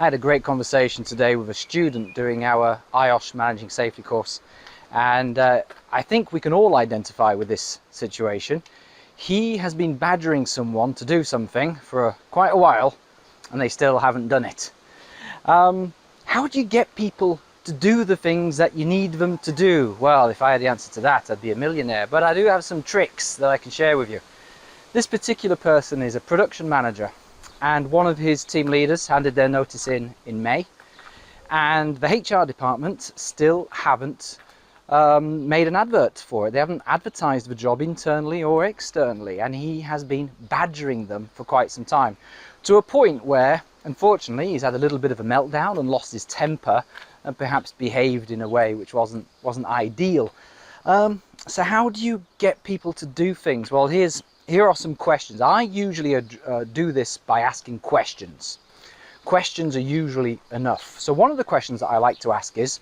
I had a great conversation today with a student doing our IOSH Managing Safely course, and I think we can all identify with this situation. He has been badgering someone to do something for quite a while and they still haven't done it. How do you get people to do the things that you need them to do? Well, if I had the answer to that, I'd be a millionaire, but I do have some tricks that I can share with you. This particular person is a production manager, and one of his team leaders handed their notice in May, and the HR department still haven't made an advert for it. They haven't advertised the job internally or externally, and he has been badgering them for quite some time, to a point where unfortunately he's had a little bit of a meltdown and lost his temper and perhaps behaved in a way which wasn't ideal. So how do you get people to do things? Well, here are some questions. I usually do this by asking questions. Questions are usually enough. So one of the questions that I like to ask is,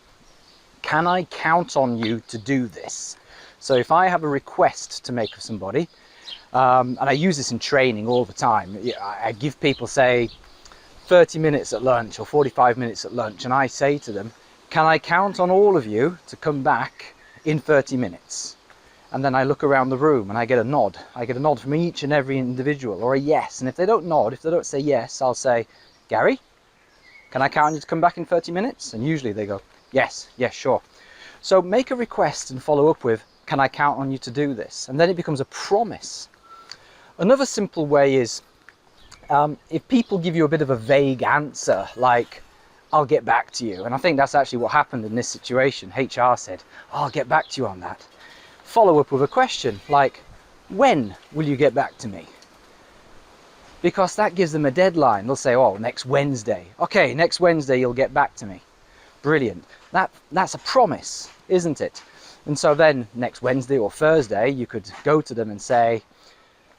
can I count on you to do this? So if I have a request to make of somebody, and I use this in training all the time, I give people, say, 30 minutes at lunch or 45 minutes at lunch, and I say to them, can I count on all of you to come back in 30 minutes? And then I look around the room and I get a nod. I get a nod from each and every individual, or a yes. And if they don't nod, if they don't say yes, I'll say, Gary, can I count on you to come back in 30 minutes? And usually they go, yes, sure. So make a request and follow up with, can I count on you to do this? And then it becomes a promise. Another simple way is, if people give you a bit of a vague answer, like, I'll get back to you. And I think that's actually what happened in this situation. HR said, I'll get back to you on that. Follow up with a question like, when will you get back to me? Because that gives them a deadline. They'll say, oh, next Wednesday. Okay, next Wednesday you'll get back to me. Brilliant. That's a promise, isn't it? And so then next Wednesday or Thursday you could go to them and say,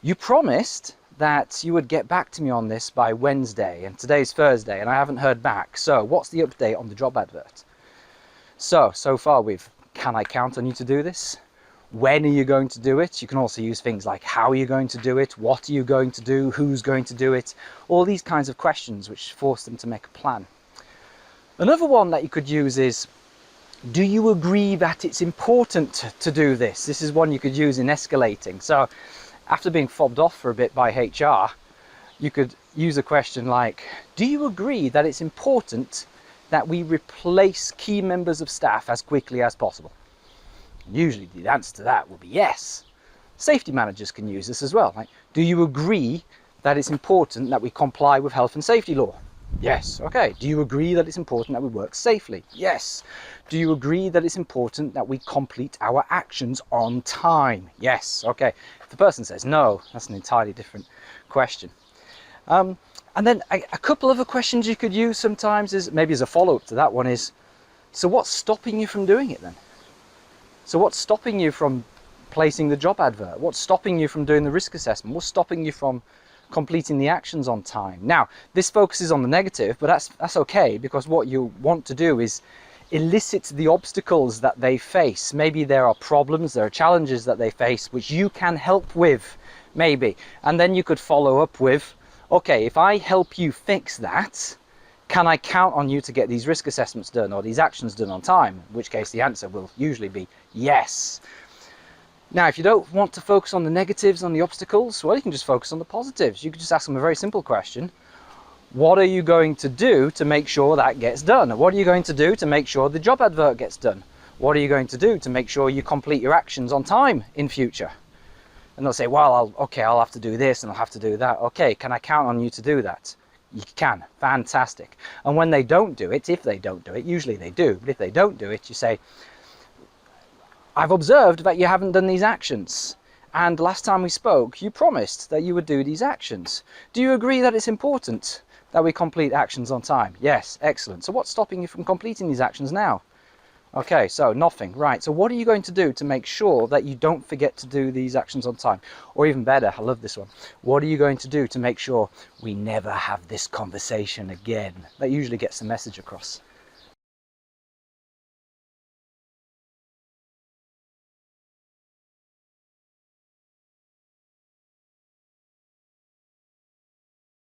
you promised that you would get back to me on this by Wednesday, and today's Thursday and I haven't heard back. So what's the update on the job advert? So far can I count on you to do this? When are you going to do it? You can also use things like, how are you going to do it? What are you going to do? Who's going to do it? All these kinds of questions which force them to make a plan. Another one that you could use is, do you agree that it's important to do this? This is one you could use in escalating. So after being fobbed off for a bit by HR, you could use a question like, do you agree that it's important that we replace key members of staff as quickly as possible? Usually the answer to that will be yes. Safety managers can use this as well. Like, do you agree that it's important that we comply with health and safety law? Yes. Okay. Do you agree that it's important that we work safely? Yes. Do you agree that it's important that we complete our actions on time? Yes. Okay. If the person says no, that's an entirely different question. And then a couple other questions you could use sometimes is, maybe as a follow-up to that one, is, so what's stopping you from doing it then? So what's stopping you from placing the job advert? What's stopping you from doing the risk assessment? What's stopping you from completing the actions on time? Now, this focuses on the negative, but that's okay, because what you want to do is elicit the obstacles that they face. Maybe there are problems, there are challenges that they face, which you can help with, maybe. And then you could follow up with, okay, if I help you fix that, can I count on you to get these risk assessments done or these actions done on time? In which case the answer will usually be yes. Now, if you don't want to focus on the negatives, on the obstacles, well, you can just focus on the positives. You could just ask them a very simple question. What are you going to do to make sure that gets done? What are you going to do to make sure the job advert gets done? What are you going to do to make sure you complete your actions on time in future? And they'll say, well, I'll have to do this and I'll have to do that. Okay, can I count on you to do that? You can. Fantastic. And when they don't do it, if they don't do it, usually they do, but if they don't do it, you say, I've observed that you haven't done these actions, and last time we spoke you promised that you would do these actions. Do you agree that it's important that we complete actions on time? Yes. Excellent. So what's stopping you from completing these actions now? Okay, so nothing. Right, so what are you going to do to make sure that you don't forget to do these actions on time? Or even better, I love this one, what are you going to do to make sure we never have this conversation again? That usually gets the message across.